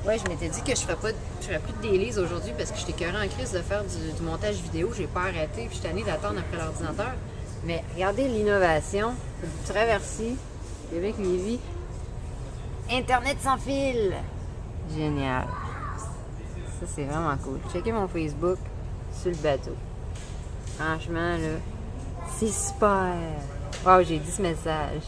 Ouais, je m'étais dit que je ferais plus de dailies aujourd'hui parce que j'étais écœurée en crise de faire du montage vidéo. J'ai pas arrêté, puis je suis tannée d'attendre après l'ordinateur. Mais regardez l'innovation. Du Traversier, Québec-Lévis. Internet sans fil! Génial. Ça, c'est vraiment cool. Checkez mon Facebook sur le bateau. Franchement, là, c'est super. Wow, j'ai 10 messages.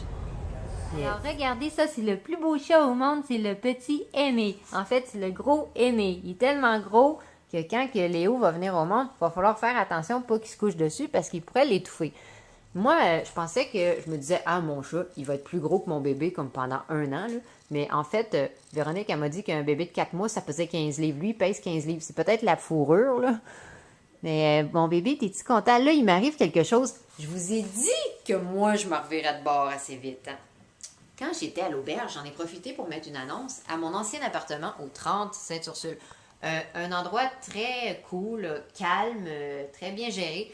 Yeah. Alors regardez ça, c'est le plus beau chat au monde, c'est le petit aîné. En fait, c'est le gros aîné. Il est tellement gros que quand que Léo va venir au monde, il va falloir faire attention pour pas qu'il se couche dessus parce qu'il pourrait l'étouffer. Moi, je pensais que, je me disais, ah, mon chat, il va être plus gros que mon bébé comme pendant 1 an. Là. Mais en fait, Véronique, elle m'a dit qu'un bébé de 4 mois, ça pesait 15 livres. Lui, il pèse 15 livres. C'est peut-être la fourrure, là. Mais mon bébé, t'es-tu content? Là, il m'arrive quelque chose. Je vous ai dit que moi, je me reverrais de bord assez vite. Hein? Quand j'étais à l'auberge, j'en ai profité pour mettre une annonce à mon ancien appartement au 30 Sainte-Ursule. Un endroit très cool, calme, très bien géré.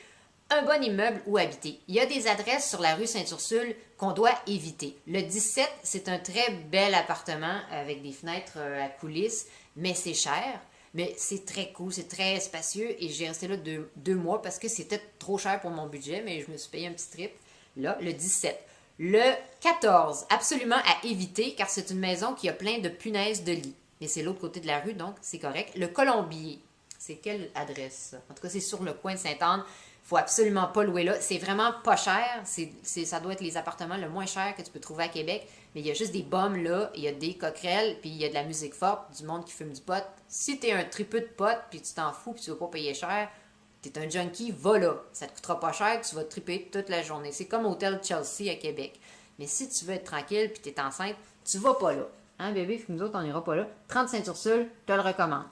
Un bon immeuble où habiter. Il y a des adresses sur la rue Sainte-Ursule qu'on doit éviter. Le 17, c'est un très bel appartement avec des fenêtres à coulisses, mais c'est cher. Mais c'est très cool, c'est très spacieux et j'ai resté là 2 mois parce que c'était trop cher pour mon budget, mais je me suis payé un petit trip. Là, le 17. Le 14, absolument à éviter car c'est une maison qui a plein de punaises de lit. Mais c'est l'autre côté de la rue, donc c'est correct. Le Colombier, c'est quelle adresse? En tout cas, c'est sur le coin de Sainte-Anne. Faut absolument pas louer là. C'est vraiment pas cher. Ça doit être les appartements le moins cher que tu peux trouver à Québec. Mais il y a juste des bombes là, il y a des coquerelles, puis il y a de la musique forte, du monde qui fume du pot. Si t'es un tripeux de pot, puis tu t'en fous, puis tu veux pas payer cher, t'es un junkie, va là. Ça te coûtera pas cher, tu vas te triper toute la journée. C'est comme Hôtel Chelsea à Québec. Mais si tu veux être tranquille, puis t'es enceinte, tu vas pas là. Hein, bébé, puis nous autres, on ira pas là. 30 Sainte-Ursule, je te le recommande.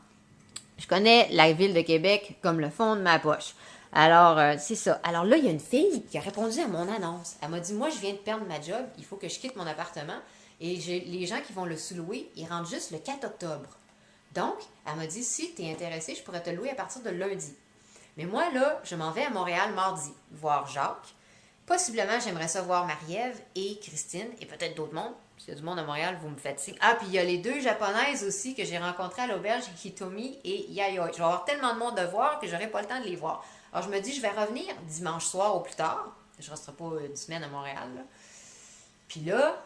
Je connais la ville de Québec comme le fond de ma poche. Alors, c'est ça. Alors là, il y a une fille qui a répondu à mon annonce. Elle m'a dit, moi, je viens de perdre ma job, il faut que je quitte mon appartement. Et les gens qui vont le sous-louer, ils rentrent juste le 4 octobre. Donc, elle m'a dit, si tu es intéressé, je pourrais te louer à partir de lundi. Mais moi, là, je m'en vais à Montréal mardi, voir Jacques. Possiblement, j'aimerais ça voir Marie-Ève et Christine, et peut-être d'autres mondes. S'il y a du monde à Montréal, vous me faites signe. Ah, puis il y a les 2 japonaises aussi que j'ai rencontrées à l'auberge, Hitomi et Yayoi. Je vais avoir tellement de monde de voir que j'aurai pas le temps de les voir. Alors, je me dis, je vais revenir dimanche soir au plus tard. Je ne resterai pas une semaine à Montréal. Là. Puis là,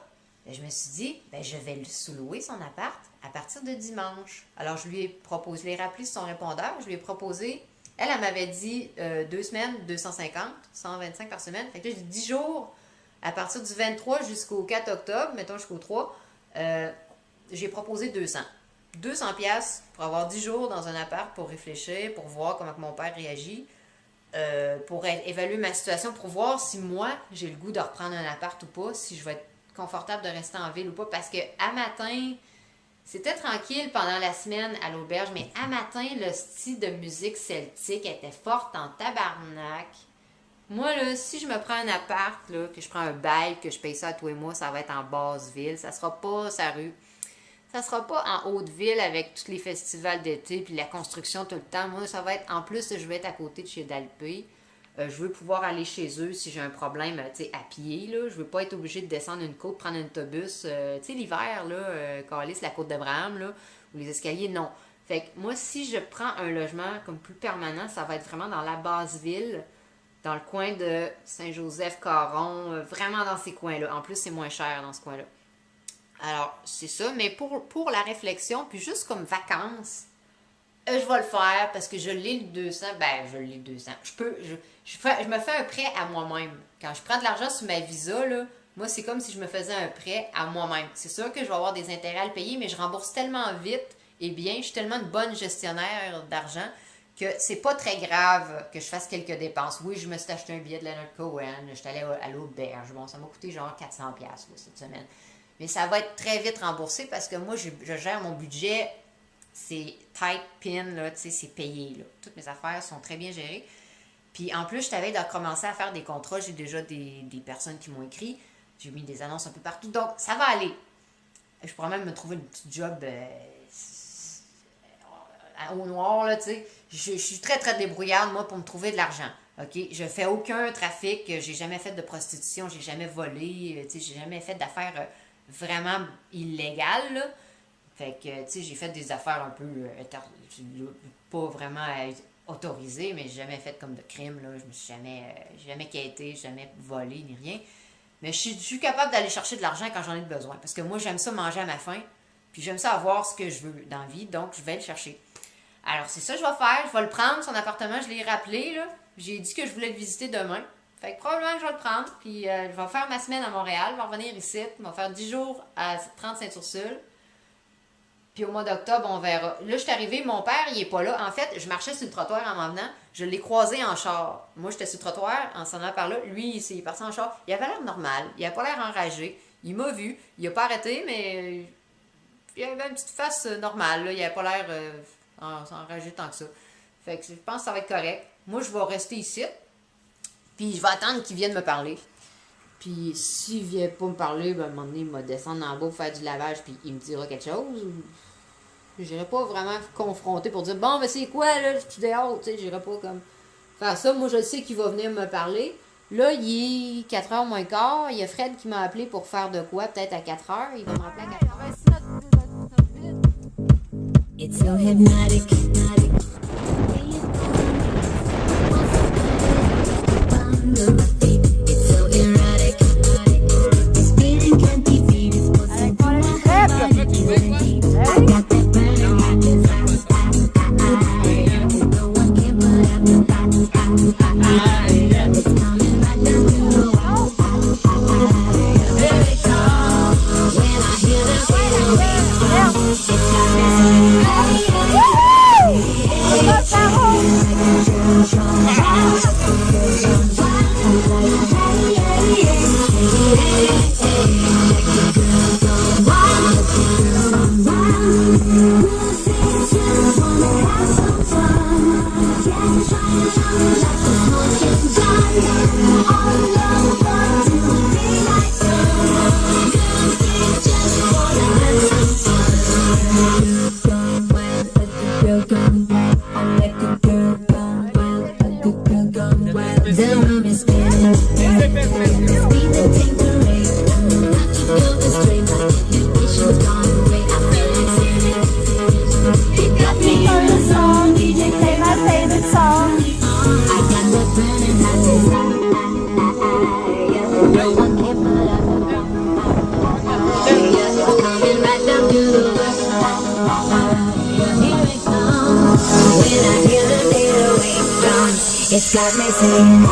je me suis dit, je vais le sous-louer son appart à partir de dimanche. Alors, je lui ai proposé, je l'ai rappelé sur son répondeur, je lui ai proposé, elle m'avait dit 2 semaines, 250, 125 par semaine. Fait que là, j'ai dit 10 jours à partir du 23 jusqu'au 4 octobre, mettons jusqu'au 3, j'ai proposé 200. 200 pièces pour avoir 10 jours dans un appart pour réfléchir, pour voir comment mon père réagit, pour évaluer ma situation, pour voir si moi, j'ai le goût de reprendre un appart ou pas, si je vais être confortable de rester en ville ou pas. Parce que à matin, c'était tranquille pendant la semaine à l'auberge, mais à matin, le style de musique celtique était forte en tabarnak. Moi, là, si je me prends un appart, là, que je prends un bail, que je paye ça à tous les mois, ça va être en basse ville. Ça sera pas sa rue. Ça sera pas en haute ville avec tous les festivals d'été puis la construction tout le temps. Moi, ça va être, en plus, je vais être à côté de chez Dalpé. Je veux pouvoir aller chez eux si j'ai un problème, tu sais, à pied, là. Je veux pas être obligée de descendre une côte, prendre un autobus. Tu sais, l'hiver, là, Calis, la côte d'Abraham, là, ou les escaliers, non. Fait que moi, si je prends un logement comme plus permanent, ça va être vraiment dans la basse ville, dans le coin de Saint-Joseph-Caron, vraiment dans ces coins-là. En plus, c'est moins cher dans ce coin-là. Alors, c'est ça, mais pour la réflexion, puis juste comme vacances, je vais le faire parce que je l'ai le 200. Je l'ai le 200. Je me fais un prêt à moi-même. Quand je prends de l'argent sur ma visa, là, moi, c'est comme si je me faisais un prêt à moi-même. C'est sûr que je vais avoir des intérêts à le payer, mais je rembourse tellement vite et bien, je suis tellement une bonne gestionnaire d'argent que c'est pas très grave que je fasse quelques dépenses. Oui, je me suis acheté un billet de Leonard Cohen, je suis allée à l'auberge. Bon, ça m'a coûté genre 400$ cette semaine. Mais ça va être très vite remboursé parce que moi, je gère mon budget, c'est tight pin, là, tu sais, c'est payé. Là. Toutes mes affaires sont très bien gérées. Puis en plus, je t'avais de commencer à faire des contrats. J'ai déjà des personnes qui m'ont écrit. J'ai mis des annonces un peu partout. Donc, ça va aller. Je pourrais même me trouver une petite job au noir, là, tu sais. Je suis très, très débrouillarde, moi, pour me trouver de l'argent. OK? Je fais aucun trafic. J'ai jamais fait de prostitution. J'ai jamais volé. Tu sais, j'ai jamais fait d'affaires vraiment illégales, là. Fait que, tu sais, j'ai fait des affaires un peu pas vraiment autorisées, mais j'ai jamais fait comme de crime, là. Je me suis jamais quêté, jamais volé, ni rien. Mais je suis capable d'aller chercher de l'argent quand j'en ai besoin. Parce que moi, j'aime ça manger à ma faim. Puis j'aime ça avoir ce que je veux dans la vie. Donc, je vais le chercher. Alors, c'est ça que je vais faire. Je vais le prendre, son appartement. Je l'ai rappelé, là. J'ai dit que je voulais le visiter demain. Fait que probablement que je vais le prendre. Puis, je vais faire ma semaine à Montréal. Je vais revenir ici. Je vais faire 10 jours à 30 Sainte-Ursule. Puis au mois d'octobre, on verra. Là, je suis arrivée, mon père, il est pas là. En fait, je marchais sur le trottoir en m'en venant. Je l'ai croisé en char. Moi, j'étais sur le trottoir, en s'en allant par là. Lui, il est parti en char. Il avait l'air normal. Il avait pas l'air enragé. Il m'a vu. Il a pas arrêté, mais il avait une petite face normale. Là. Il avait pas l'air enragé tant que ça. Fait que je pense que ça va être correct. Moi, je vais rester ici. Puis je vais attendre qu'il vienne me parler. Puis s'il vient pas me parler, ben, à un moment donné, il va descendre en bas pour faire du lavage, puis il me dira quelque chose. J'irai pas vraiment confronter pour dire, bon, mais c'est quoi, là, je suis dehors, tu sais, j'irai pas comme faire ça. Moi, je sais qu'il va venir me parler. Là, il est 4h moins quart. Il y a Fred qui m'a appelé pour faire de quoi, peut-être à 4h. Il va me rappeler à 4h. It's so hypnotic. It's got me singing.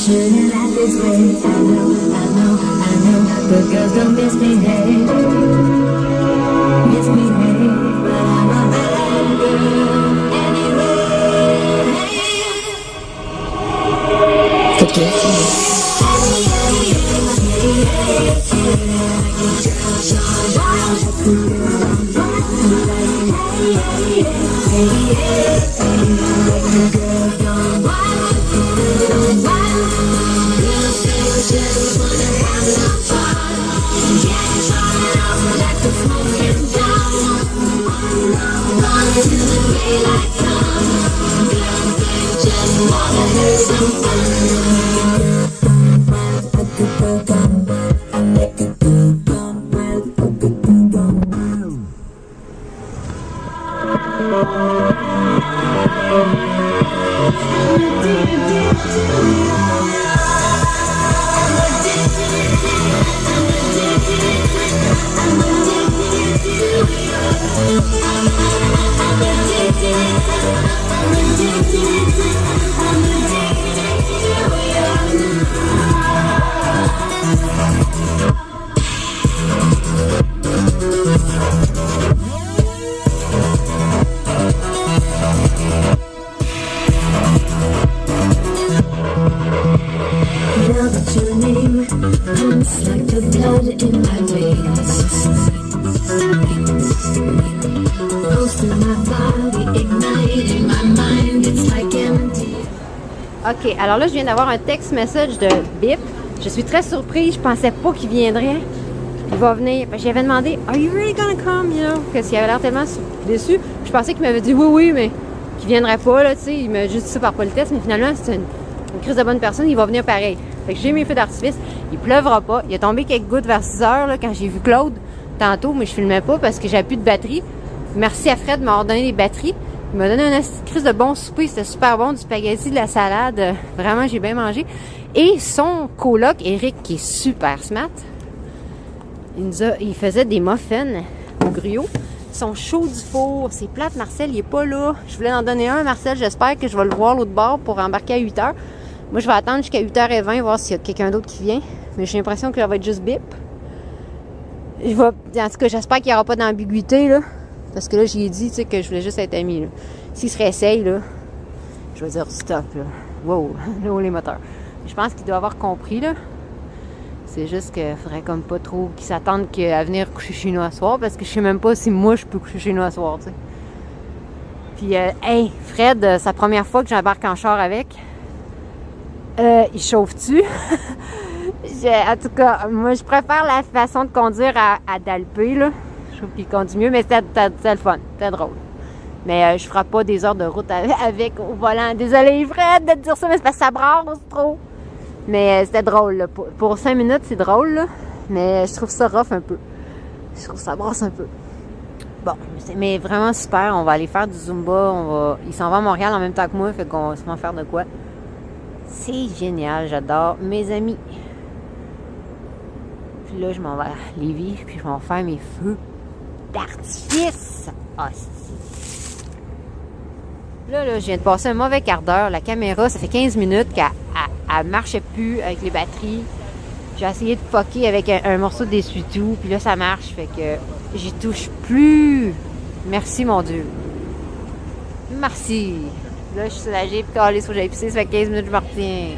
Shouldn't act this way. I know, but girls don't misbehave. But I'm a bad girl anyway. Forgive me. Your name pumps like the blood in my veins. OK, alors là, je viens d'avoir un text message de Bip. Je suis très surprise. Je pensais pas qu'il viendrait. Il va venir. J'avais demandé, Are you really gonna come? You know? Parce qu'il avait l'air tellement déçu. Je pensais qu'il m'avait dit oui, mais qu'il viendrait pas, là, tu sais. Il m'a juste dit ça par politesse, mais finalement, c'est une crise de bonne personne. Il va venir pareil. Fait que j'ai mis feux d'artifice. Il pleuvra pas. Il a tombé quelques gouttes vers 6 heures, là, quand j'ai vu Claude tantôt, mais je filmais pas parce que j'avais plus de batterie. Merci à Fred de m'avoir donné des batteries. Il m'a donné une crise de bon souper. C'était super bon, du spaghetti, de la salade. Vraiment, j'ai bien mangé. Et son coloc, Eric, qui est super smart, il faisait des muffins au griot. Ils sont chauds du four. C'est plate, Marcel, il est pas là. Je voulais en donner un, Marcel. J'espère que je vais le voir l'autre bord pour embarquer à 8h. Moi, je vais attendre jusqu'à 8h20, voir s'il y a quelqu'un d'autre qui vient. Mais j'ai l'impression que ça va être juste Bip. En tout cas, j'espère qu'il n'y aura pas d'ambiguïté, là. Parce que là, j'ai dit, tu sais, que je voulais juste être amie, là. S'il se réessaye, là, je vais dire stop, là. Wow, là, les moteurs. Je pense qu'il doit avoir compris, là. C'est juste qu'il faudrait comme pas trop qu'il s'attende à venir coucher chez nous à soir, parce que je sais même pas si moi, je peux coucher chez nous à soir, tu sais. Puis, hey, Fred, c'est la première fois que j'embarque en char avec. Il chauffe-tu? En tout cas, moi, je préfère la façon de conduire à Dalpé, là. Je trouve qu'il conduit mieux, mais c'était le fun. C'était drôle. Mais je ferai pas des heures de route avec au volant. Désolée, Fred, de te dire ça, mais c'est parce que ça brasse trop. Mais c'était drôle, là. Pour 5 minutes, c'est drôle, là. Mais je trouve ça rough un peu. Je trouve ça brasse un peu. Bon, mais vraiment super. On va aller faire du Zumba. Il s'en va à Montréal en même temps que moi, fait qu'on va sûrement faire de quoi. C'est génial, j'adore mes amis. Puis là, je m'en vais à Lévis, puis je vais en faire mes feux d'artifice. Ah, là, je viens de passer un mauvais quart d'heure. La caméra, ça fait 15 minutes qu'elle marchait plus avec les batteries. J'ai essayé de fucker avec un morceau d'essuie-tout, puis là, ça marche, fait que j'y touche plus. Merci, mon Dieu. Merci. Là, je suis soulagée, puis calée, faut que j'aille pisser, ça fait 15 minutes que je me retiens.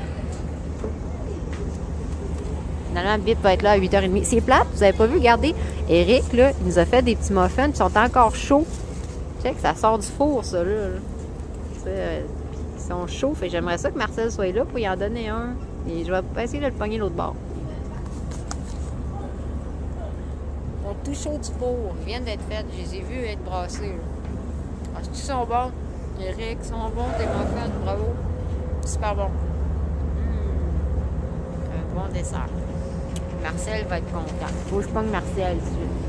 Finalement, Bip va être là à 8h30. C'est plate, vous avez pas vu, regardez. Eric, là, il nous a fait des petits muffins, ils sont encore chauds. Check, ça sort du four, ça, là. Ils sont chauds, fait j'aimerais ça que Marcel soit là pour y en donner un. Et je vais essayer de le pogner l'autre bord. Ils sont tout chauds du four. Ils viennent d'être faits. Je les ai vus être brassés, là. Ah, ils sont bons. Eric, ils sont bons, tes muffins, bravo. Super bon. Un bon dessert. Marcel va être content. Faut que je pogne Marcel.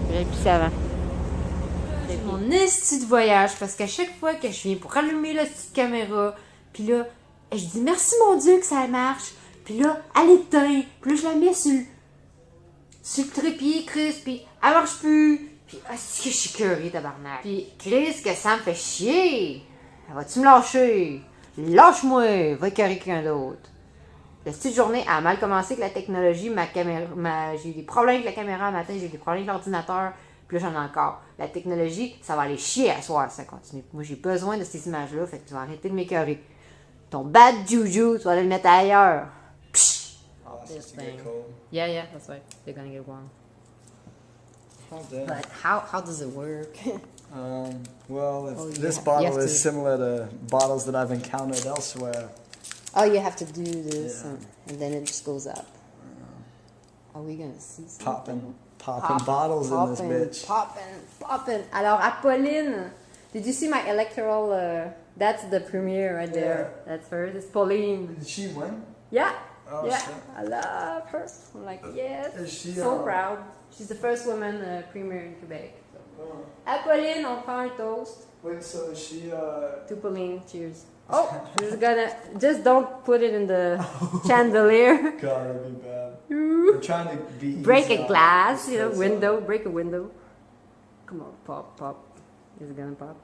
J'aurais pu avant. C'est mon esti de voyage parce qu'à chaque fois que je viens pour allumer la petite caméra, puis là, je dis merci mon Dieu que ça marche. Puis là, elle éteint. Puis là, je la mets sur le trépied, Chris, puis elle marche plus. Puis, est-ce que je suis curée, tabarnak? Puis, Chris, que ça me fait chier. Vas-tu me lâcher? Lâche-moi, va écœurer quelqu'un d'autre. La petite journée a mal commencé avec la technologie. J'ai eu des problèmes avec la caméra le matin, j'ai eu des problèmes avec l'ordinateur, puis là j'en ai encore. La technologie, ça va aller chier à soir, ça continue. Moi j'ai besoin de ces images-là, fait que tu vas arrêter de m'écœurer. Ton bad juju, tu vas aller le mettre ailleurs. Psh! Oh, this thing. Yeah, that's right. They're gonna get warm. Oh, damn. But how does it work? This bottle is similar to bottles that I've encountered elsewhere. Oh, you have to do this, and then it just goes up. Are we gonna see something? Popping bottles in this bitch. Popping. Alors, Apolline, did you see my electoral? That's the premiere right there. That's her. It's Pauline. Did she win? Yeah. Oh, yeah. shit. I love her. I'm like, yes. Is she, so proud. She's the first woman premier in Quebec. Apolline, on prend un toast. Wait, so is she, To Pauline, cheers. Oh, just don't put it in the chandelier. God, that'd be bad. I'm trying to be Break easy a on glass, this, window, break a window. Come on, pop. Is it gonna pop?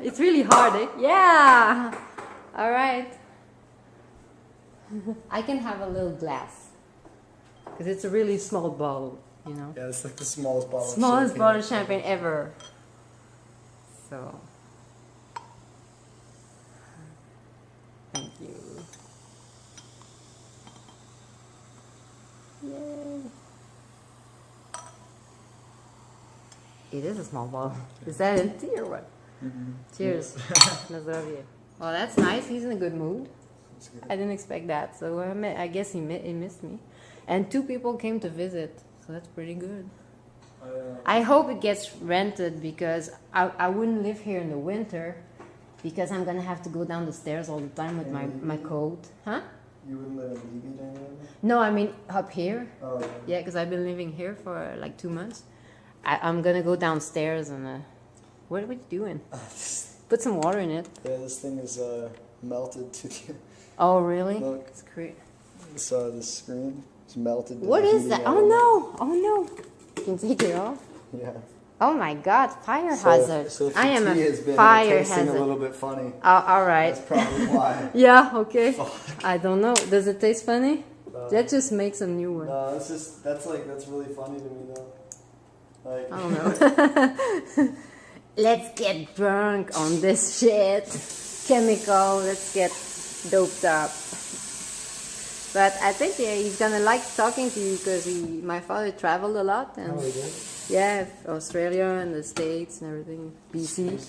It's really hard, eh? Yeah! Alright. I can have a little glass. Because it's a really small bottle, you know? Yeah, it's like the smallest bottle Smallest of bottle of champagne ever. So... Thank you. Yay. It is a small bottle. Is that empty or what? Cheers. Nazdravie. Well, that's nice. He's in a good mood. I didn't expect that, so I guess he missed me. And 2 people came to visit, so that's pretty good. I hope it gets rented because I wouldn't live here in the winter because I'm gonna have to go down the stairs all the time with my coat. Huh? You wouldn't live in Levy anymore? No, I mean up here. Oh, yeah. Yeah, because I've been living here for like 2 months. I'm gonna go downstairs and what are we doing? Put some water in it. Yeah, this thing is melted to the... Oh, really? Look. It's great. So the screen is melted. To What the is heating that? element. Oh no! Oh no! Can you take it off? Yeah. Oh my God! Fire hazard! So if I am the tea has a been fire tasting hazard. a little bit funny, All right. that's probably why. Yeah. Okay. Fuck. I don't know. Does it taste funny? Let's just make some new one. No, it's just, that's really funny to me though. Like, I don't know. Let's get drunk on this shit. Chemical. Let's get doped up. But I think he's gonna like talking to you because my father traveled a lot and yeah, Australia and the States and everything, BC.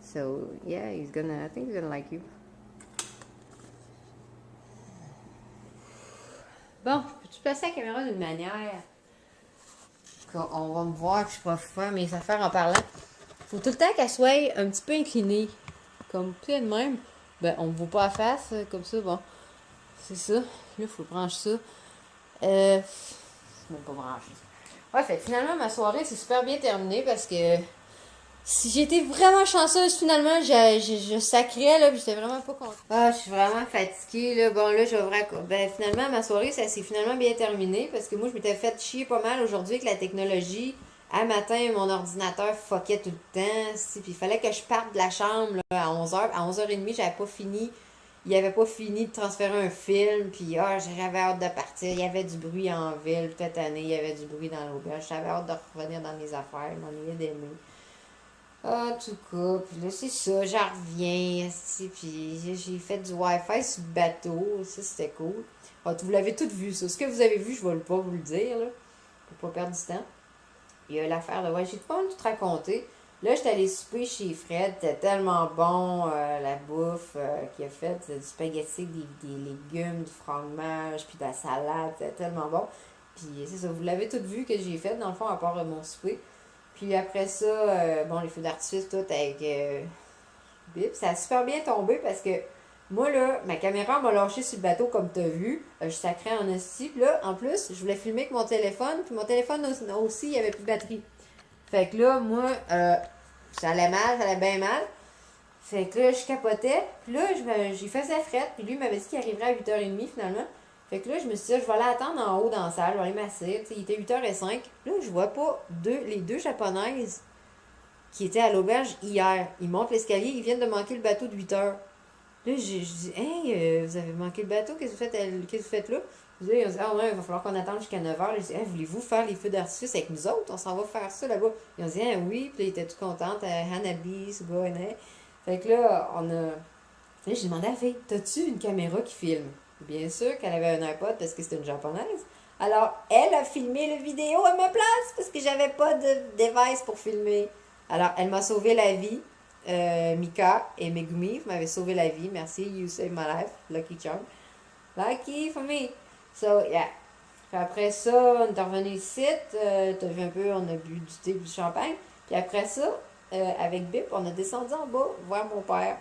So yeah, I think he's gonna like you. Bon, peux-tu placer la caméra d'une manière qu'on va me voir que je suis pas faire mes affaires en parlant? Faut tout le temps qu'elle soit un petit peu inclinée. Comme plein de même. Ben, on me voit pas la face, comme ça, bon. C'est ça. Là, il faut brancher ça. C'est même pas branché. Ouais, fait finalement, ma soirée s'est super bien terminée parce que si j'étais vraiment chanceuse, finalement, je sacrais, là, puis j'étais vraiment pas contente. Ah, je suis vraiment fatiguée, là. Bon, là, ben, finalement, ma soirée, ça s'est finalement bien terminé parce que moi, je m'étais fait chier pas mal aujourd'hui avec la technologie. À matin, mon ordinateur fuckait tout le temps, puis il fallait que je parte de la chambre là, à 11h. À 11h30, j'avais pas fini. Il avait pas fini de transférer un film, puis j'avais hâte de partir. Il y avait du bruit en ville toute année, il y avait du bruit dans l'auberge. J'avais hâte de revenir dans mes affaires, je m'ennuyais d'aimer. En tout cas, puis là, c'est ça, j'en reviens, puis j'ai fait du Wi-Fi sur le bateau, ça c'était cool. Vous l'avez tout vu, ça. Ce que vous avez vu, je vais pas vous le dire, là, pour pas perdre du temps. Il y a l'affaire de... Ouais, j'ai pas mal tout raconté. Là, j'étais allée souper chez Fred. C'était tellement bon, la bouffe qu'il a faite. C'était du spaghetti, des légumes, du fromage, puis de la salade. C'était tellement bon. Puis c'est ça, vous l'avez tout vu que j'ai fait, dans le fond, à part mon souper. Puis après ça, bon, les feux d'artifice, tout avec Bip. Ça a super bien tombé parce que moi, là, ma caméra m'a lâché sur le bateau, comme tu as vu. Je sacrais en esti. Puis là, en plus, je voulais filmer avec mon téléphone. Puis mon téléphone aussi, il n'y avait plus de batterie. Fait que là, moi, ça allait mal, ça allait bien mal. Fait que là, je capotais. Puis là, j'ai fait sa frette. Puis lui, il m'avait dit qu'il arriverait à 8h30 finalement. Fait que là, je me suis dit, je vais aller attendre en haut dans la salle, je vais aller m'asseoir. Il était 8h05. Là, je vois pas les deux japonaises qui étaient à l'auberge hier. Ils montent l'escalier, ils viennent de manquer le bateau de 8h. Là, je dis, hey, vous avez manqué le bateau, qu'est-ce que vous faites là? Ils ont dit, ah ouais, il va falloir qu'on attende jusqu'à 9h. J'ai dit, hey, voulez-vous faire les feux d'artifice avec nous autres? On s'en va faire ça là-bas. Ils ont dit, ah oui, puis là, ils étaient tout contents. Hanabi, Sugoane. Fait que là, Là, j'ai demandé à la fille, t'as-tu une caméra qui filme? Bien sûr qu'elle avait un iPod parce que c'était une japonaise. Alors, elle a filmé la vidéo à ma place parce que j'avais pas de device pour filmer. Alors, elle m'a sauvé la vie. Mika et Megumi, vous m'avez sauvé la vie. Merci, you saved my life. Lucky charm. Lucky for me. So, yeah. Puis après ça, on est revenu ici. T'as vu un peu, on a bu du thé, du champagne. Puis après ça, avec Bip, on a descendu en bas voir mon père.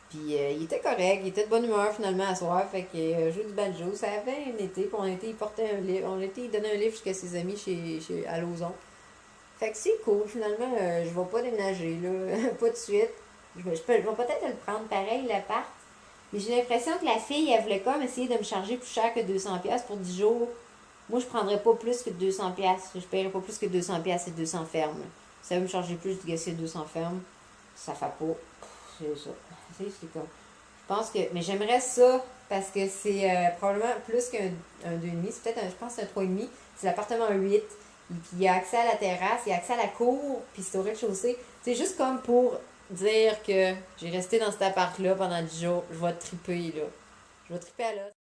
Puis il était correct, il était de bonne humeur finalement à soir. Fait qu'il jouait du banjo. Ça avait un été, puis il portait un livre. Il donnait un livre jusqu'à ses amis à Lauson. Fait que c'est cool, finalement, je vais pas déménager, là, pas de suite. Je vais peut-être le prendre pareil, l'appart. Mais j'ai l'impression que la fille, elle voulait comme essayer de me charger plus cher que 200$ pour 10 jours. Moi, je prendrais pas plus que 200$. Je paierais pas plus que 200$ et 200 fermes. Ça veut me charger plus de gasser 200 fermes. Ça fait pas. C'est ça. C'est comme... Je pense que... Mais j'aimerais ça, parce que c'est probablement plus qu'un 2,5. C'est peut-être, je pense, un 3,5. C'est l'appartement 8. Puis il y a accès à la terrasse, il y a accès à la cour, puis c'est au rez-de-chaussée. C'est juste comme pour dire que j'ai resté dans cet appart-là pendant 10 jours. Je vais triper, là. Je vais triper à l'autre.